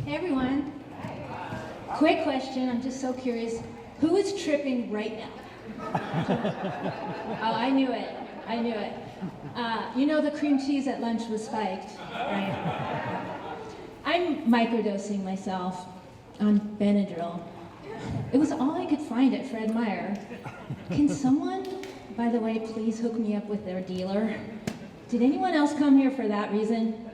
Hey everyone. Quick question, I'm just so curious. Who is tripping right now? Oh, I knew it. You know the cream cheese at lunch was spiked, right? I'm microdosing myself on Benadryl. It was all I could find at Fred Meyer. Can someone, by the way, please hook me up with their dealer? Did anyone else come here for that reason?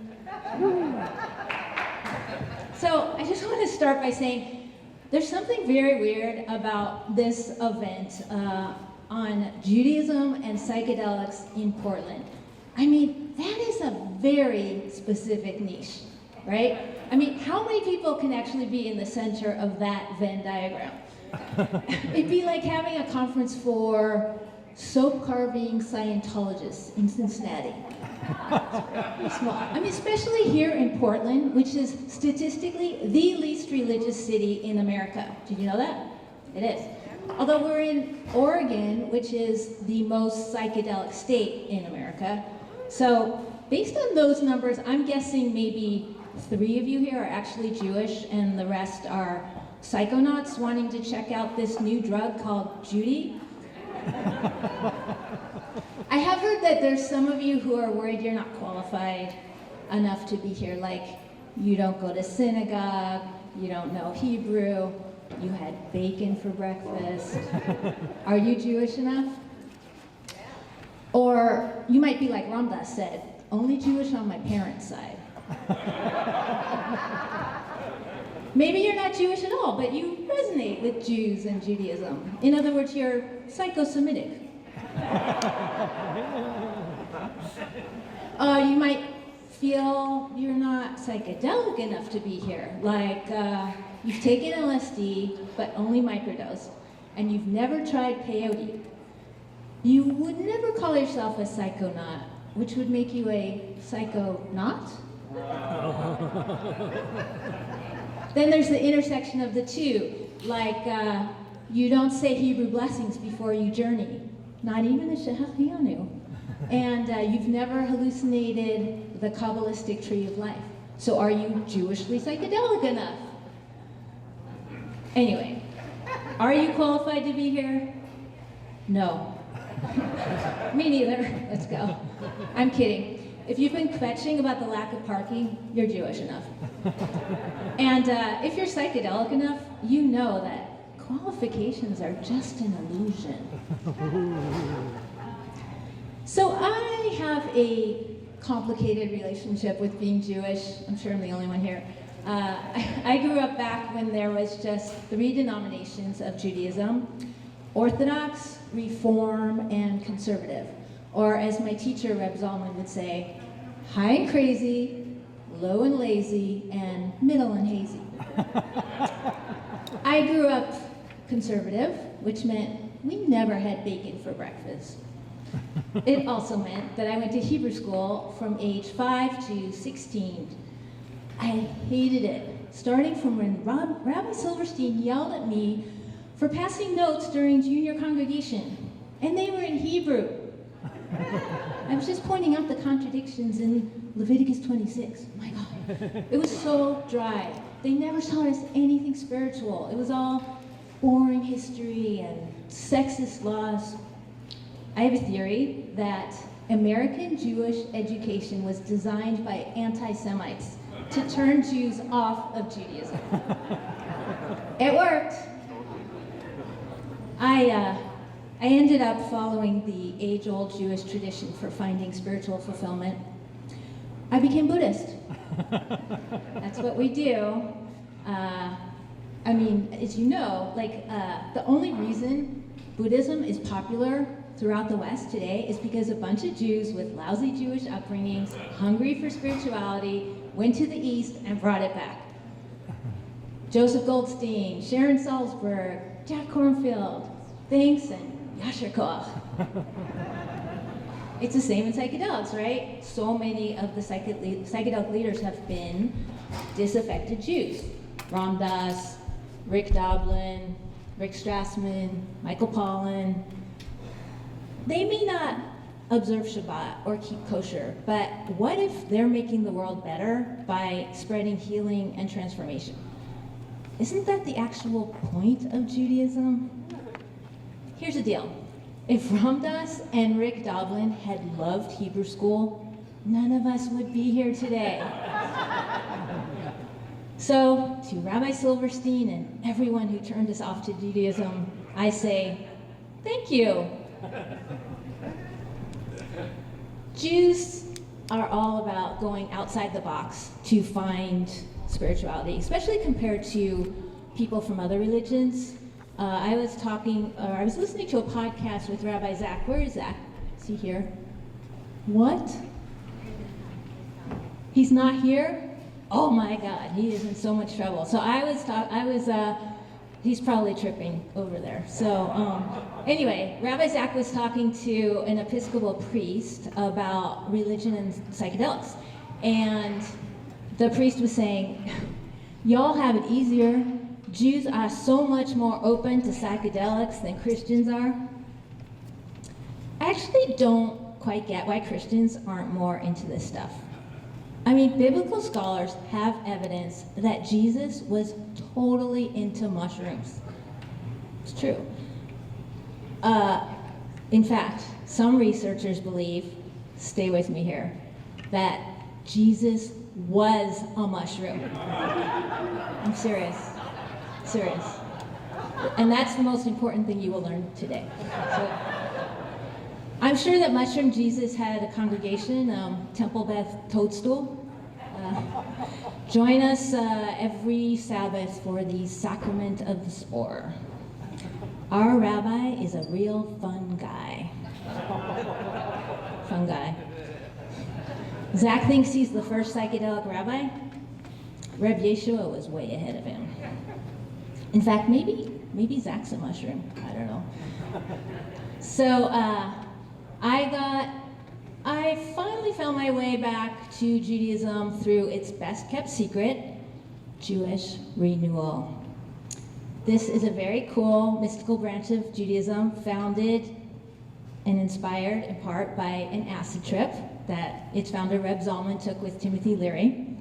So I just want to start by saying there's something very weird about this event on Judaism and psychedelics in Portland. I mean, that is a very specific niche, right? I mean, how many people can actually be in the center of that Venn diagram? It'd be like having a conference for soap carving Scientologists in Cincinnati. It's small. I mean, especially here in Portland, which is statistically the least religious city in America. Did you know that? It is. Although we're in Oregon, which is the most psychedelic state in America. So based on those numbers, I'm guessing maybe 3 of you here are actually Jewish and the rest are psychonauts wanting to check out this new drug called Judy. I have heard that there's some of you who are worried you're not qualified enough to be here, like you don't go to synagogue, you don't know Hebrew, you had bacon for breakfast. Are you Jewish enough? Or you might be like Ramdas said, only Jewish on my parents' side. Maybe you're not Jewish at all, but you resonate with Jews and Judaism. In other words, you're psycho-Semitic. You might feel you're not psychedelic enough to be here, like you've taken LSD, but only microdose, and you've never tried peyote. You would never call yourself a psychonaut, which would make you a psychonaut? Then there's the intersection of the two, like you don't say Hebrew blessings before you journey, not even a Shehachiyanu. And you've never hallucinated the Kabbalistic tree of life. So are you Jewishly psychedelic enough? Anyway, are you qualified to be here? No. Me neither. Let's go. I'm kidding. If you've been kvetching about the lack of parking, you're Jewish enough. And if you're psychedelic enough, you know that qualifications are just an illusion. So I have a complicated relationship with being Jewish. I'm sure I'm the only one here. I grew up back when there was just 3 denominations of Judaism: Orthodox, Reform, and Conservative. Or as my teacher, Reb Zalman, would say, high and crazy, low and lazy, and middle and hazy. I grew up conservative, which meant we never had bacon for breakfast. It also meant that I went to Hebrew school from age 5 to 16. I hated it, starting from when Rabbi Silverstein yelled at me for passing notes during junior congregation, and they were in Hebrew. I was just pointing out the contradictions in Leviticus 26. My God, it was so dry. They never taught us anything spiritual. It was all boring history and sexist laws. I have a theory that American Jewish education was designed by anti-Semites to turn Jews off of Judaism. It worked. I ended up following the age-old Jewish tradition for finding spiritual fulfillment. I became Buddhist. That's what we do. I mean, as you know, like the only reason Buddhism is popular throughout the West today is because a bunch of Jews with lousy Jewish upbringings, hungry for spirituality, went to the East and brought it back. Joseph Goldstein, Sharon Salzberg, Jack Kornfield, thanks and Yasher Koach. It's the same in psychedelics, right? So many of the psychedelic leaders have been disaffected Jews. Ramdas, Rick Doblin, Rick Strassman, Michael Pollan. They may not observe Shabbat or keep kosher, but what if they're making the world better by spreading healing and transformation? Isn't that the actual point of Judaism? Here's the deal. If Ramdas and Rick Doblin had loved Hebrew school, none of us would be here today. So, to Rabbi Silverstein and everyone who turned us off to Judaism, I say, thank you. Jews are all about going outside the box to find spirituality, especially compared to people from other religions. I was listening to a podcast with Rabbi Zach. Where is Zach? Is he here? What? He's not here? Oh my God, he is in so much trouble. So he's probably tripping over there. So anyway, Rabbi Zach was talking to an Episcopal priest about religion and psychedelics. And the priest was saying, y'all have it easier. Jews are so much more open to psychedelics than Christians are. I actually don't quite get why Christians aren't more into this stuff. I mean, biblical scholars have evidence that Jesus was totally into mushrooms. It's true. In fact, some researchers believe, stay with me here, that Jesus was a mushroom. I'm serious. Serious. And that's the most important thing you will learn today. So, I'm sure that Mushroom Jesus had a congregation, Temple Beth Toadstool. Join us every Sabbath for the Sacrament of the Spore. Our rabbi is a real fun guy. Fun guy. Zach thinks he's the first psychedelic rabbi. Reb Yeshua was way ahead of him. In fact, maybe Zach's a mushroom. I don't know. So I finally found my way back to Judaism through its best kept secret, Jewish renewal. This is a very cool mystical branch of Judaism founded and inspired in part by an acid trip that its founder Reb Zalman took with Timothy Leary.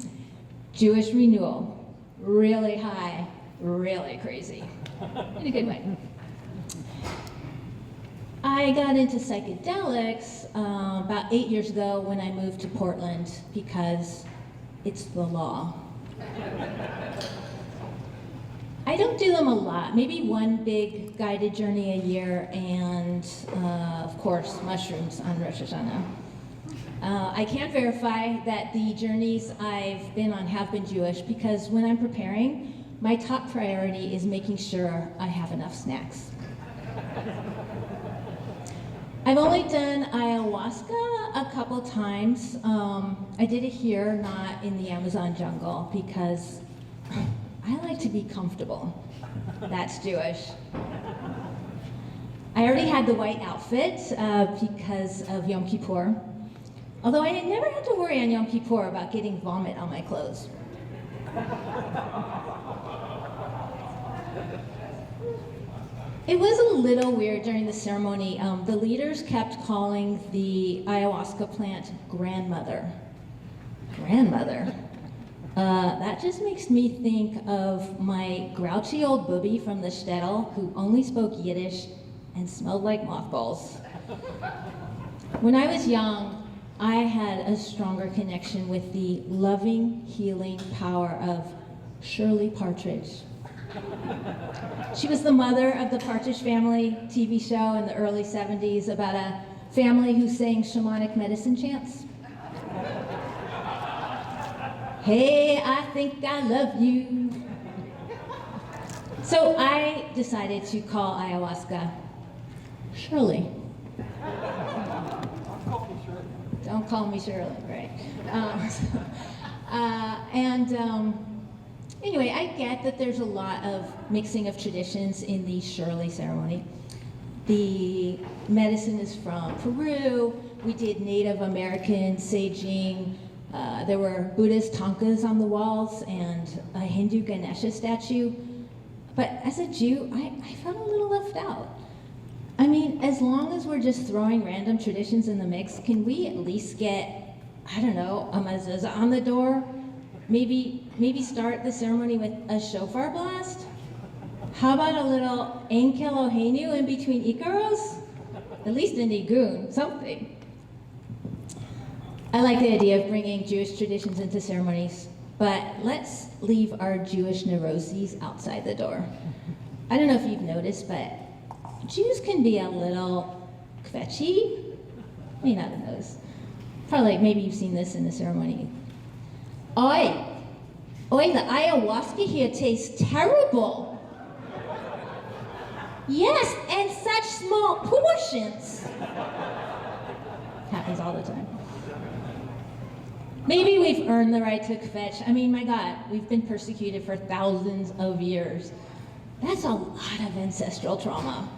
Jewish renewal, really high, really crazy, in a good way. I got into psychedelics about 8 years ago when I moved to Portland because it's the law. I don't do them a lot, maybe one big guided journey a year and, of course, mushrooms on Rosh Hashanah. I can't verify that the journeys I've been on have been Jewish because when I'm preparing, my top priority is making sure I have enough snacks. I've only done ayahuasca a couple times. I did it here, not in the Amazon jungle, because I like to be comfortable. That's Jewish. I already had the white outfit because of Yom Kippur, although I never had to worry on Yom Kippur about getting vomit on my clothes. It was a little weird during the ceremony. The leaders kept calling the ayahuasca plant grandmother. Grandmother. That just makes me think of my grouchy old booby from the shtetl who only spoke Yiddish and smelled like mothballs. When I was young, I had a stronger connection with the loving, healing power of Shirley Partridge. She was the mother of the Partridge Family TV show in the early 70s about a family who sang shamanic medicine chants. Hey, I think I love you. So I decided to call ayahuasca Shirley. Don't call me Shirley, right? Anyway, I get that there's a lot of mixing of traditions in the Shirley ceremony. The medicine is from Peru. We did Native American saging. There were Buddhist tankas on the walls and a Hindu Ganesha statue. But as a Jew, I felt a little left out. I mean, as long as we're just throwing random traditions in the mix, can we at least get, I don't know, a mezuzah on the door? Maybe start the ceremony with a shofar blast? How about a little Ein Keloheinu in between Ikaros? At least a nigun, something. I like the idea of bringing Jewish traditions into ceremonies, but let's leave our Jewish neuroses outside the door. I don't know if you've noticed, but Jews can be a little kvetchy. Maybe not a nose. Probably, maybe you've seen this in the ceremony. Oi, the ayahuasca here tastes terrible. Yes, and such small portions. Happens all the time. Maybe we've earned the right to kvetch. I mean, my God, we've been persecuted for thousands of years. That's a lot of ancestral trauma.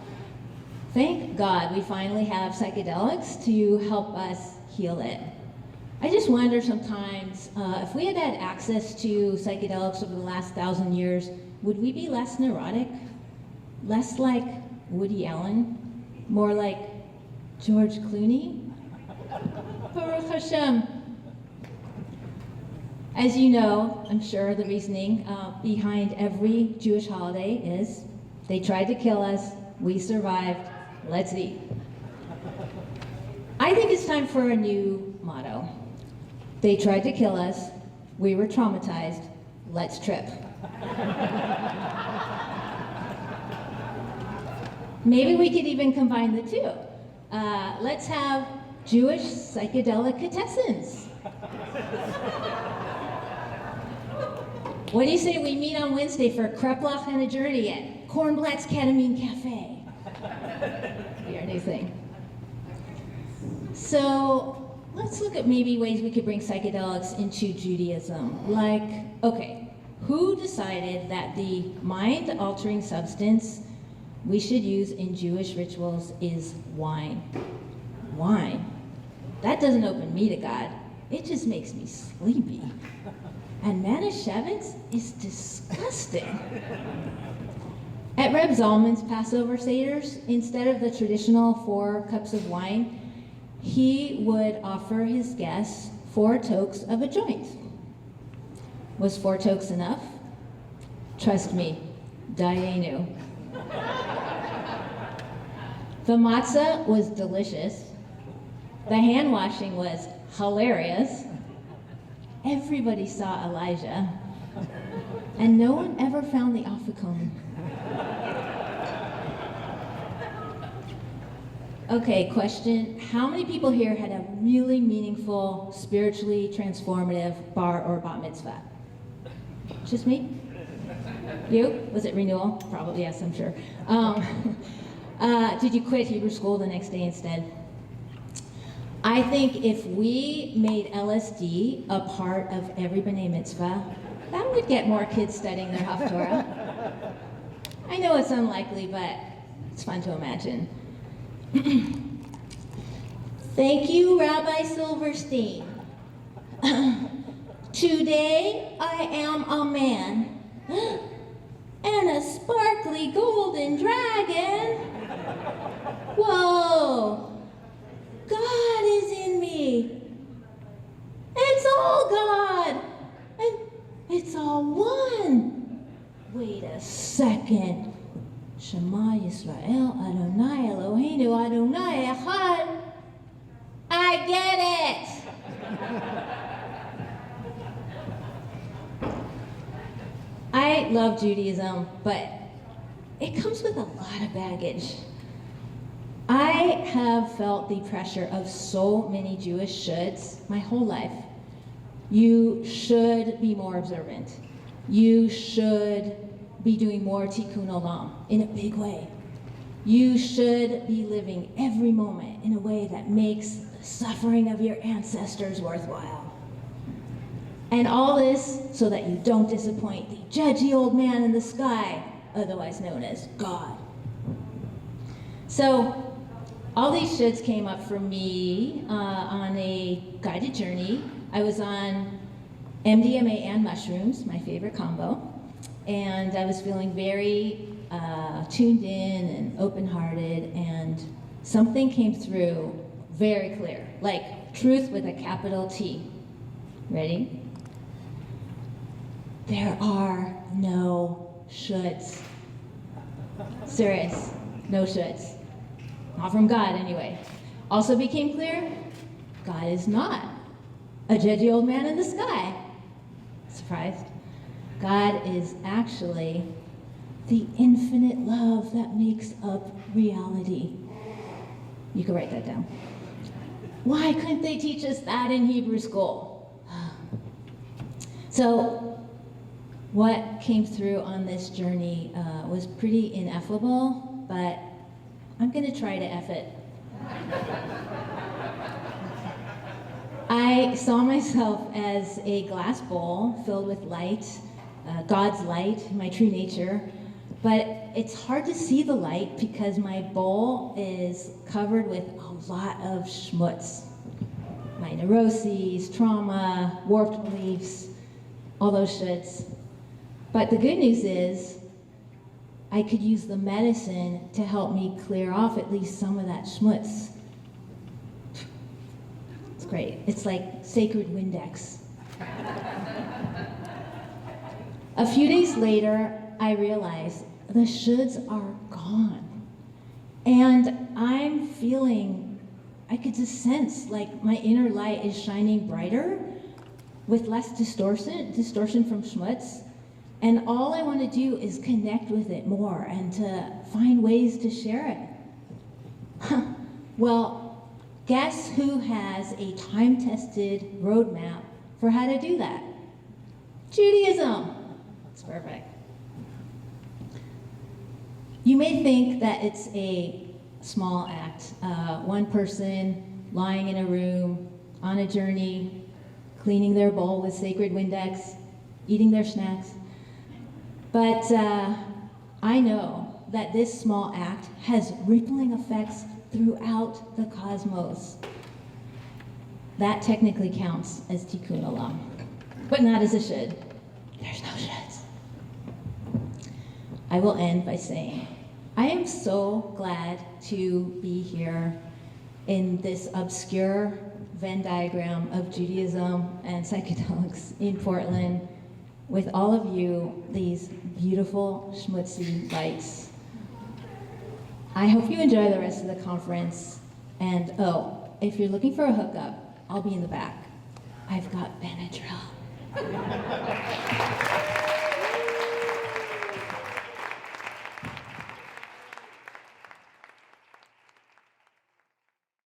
Thank God we finally have psychedelics to help us heal it. I just wonder sometimes, if we had had access to psychedelics over the last 1,000 years, would we be less neurotic? Less like Woody Allen? More like George Clooney? Baruch Hashem. As you know, I'm sure the reasoning behind every Jewish holiday is, they tried to kill us, we survived, let's eat. I think it's time for a new motto. They tried to kill us, we were traumatized, let's trip. Maybe we could even combine the two. Let's have Jewish psychedelic quintessence. What do you say we meet on Wednesday for kreplach and a journey at Kornblatt's Ketamine Cafe? Be our new thing. So let's look at maybe ways we could bring psychedelics into Judaism. Like, okay, who decided that the mind-altering substance we should use in Jewish rituals is wine? Wine. That doesn't open me to God. It just makes me sleepy. And Manischewitz is disgusting. At Reb Zalman's Passover Seders, instead of the traditional 4 cups of wine, he would offer his guests 4 tokes of a joint. Was 4 tokes enough? Trust me, dayenu. The matzah was delicious. The hand washing was hilarious. Everybody saw Elijah, and no one ever found the afikoman. Okay, question. How many people here had a really meaningful, spiritually transformative bar or bat mitzvah? Just me? You? Was it renewal? Probably, yes, I'm sure. Did you quit Hebrew school the next day instead? I think if we made LSD a part of every B'nai Mitzvah, that would get more kids studying their Haftorah. I know it's unlikely, but it's fun to imagine. Thank you, Rabbi Silverstein. Today I am a man and a sparkly golden dragon. Whoa! God is in me. It's all God. And it's all one. Wait a second. Shema Yisrael, Adonai Eloheinu, Adonai Echad. I get it. I love Judaism, but it comes with a lot of baggage. I have felt the pressure of so many Jewish shoulds my whole life. You should be more observant. You should be doing more tikkun olam in a big way. You should be living every moment in a way that makes the suffering of your ancestors worthwhile. And all this so that you don't disappoint the judgy old man in the sky, otherwise known as God. So, all these shoulds came up for me on a guided journey. I was on MDMA and mushrooms, my favorite combo. and I was feeling very tuned in and open-hearted, and something came through very clear, like truth with a capital T. Ready? There are no shoulds. Serious, no shoulds. Not from God, anyway. Also became clear, God is not a judgy old man in the sky. Surprised? God is actually the infinite love that makes up reality. You can write that down. Why couldn't they teach us that in Hebrew school? So, what came through on this journey was pretty ineffable, but I'm gonna try to F it. I saw myself as a glass bowl filled with light, God's light, my true nature, but it's hard to see the light because my bowl is covered with a lot of schmutz. My neuroses, trauma, warped beliefs, all those shits. But the good news is, I could use the medicine to help me clear off at least some of that schmutz. It's great. It's like sacred Windex. A few days later, I realized the shoulds are gone. And I'm feeling, I could just sense like my inner light is shining brighter with less distortion from schmutz. And all I want to do is connect with it more and to find ways to share it. Well, guess who has a time-tested roadmap for how to do that? Judaism. It's perfect. You may think that it's a small act. One person lying in a room, on a journey, cleaning their bowl with sacred Windex, eating their snacks. But I know that this small act has rippling effects throughout the cosmos. That technically counts as tikkun olam, but not as a should. There's no shoulds. I will end by saying, I am so glad to be here in this obscure Venn diagram of Judaism and psychedelics in Portland with all of you, these beautiful schmutzy lights. I hope you enjoy the rest of the conference. And oh, if you're looking for a hookup, I'll be in the back. I've got Benadryl.